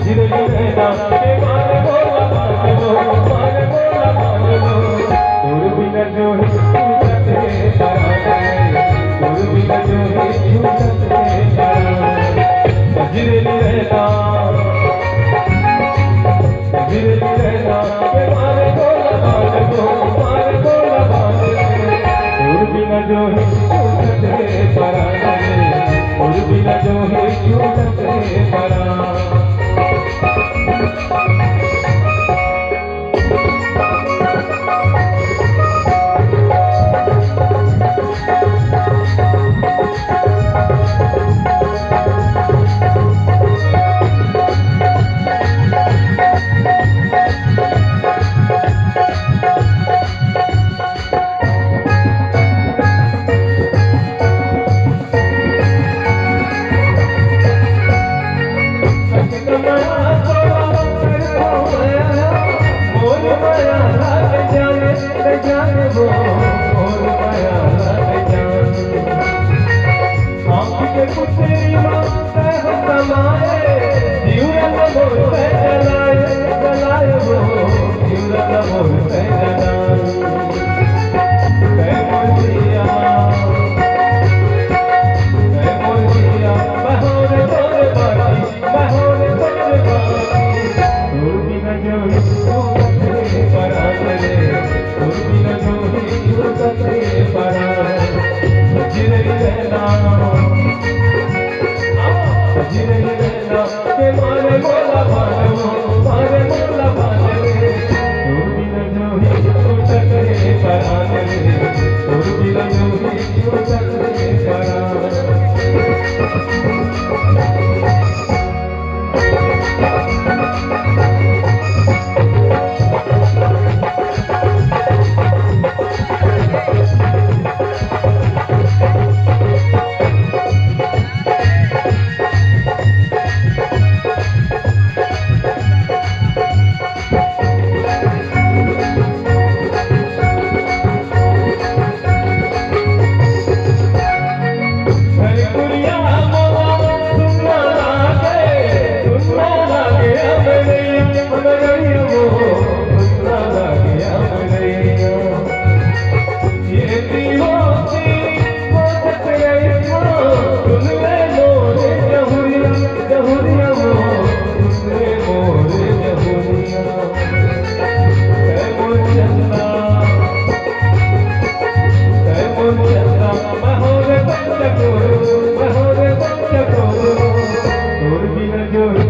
जिरली रहना के मारे बोला मान लो, मारे बोला मान लो। तोर बिना जो है छूटत है पराने, तोर बिना जो है छूटत है पराने। जिरली रहना, जिरली रहना के मारे बोला मान लो, मारे बोला मान लो। तोर बिना जो है छूटत है पराने, तोर बिना जो है छूटत है पराने। Yo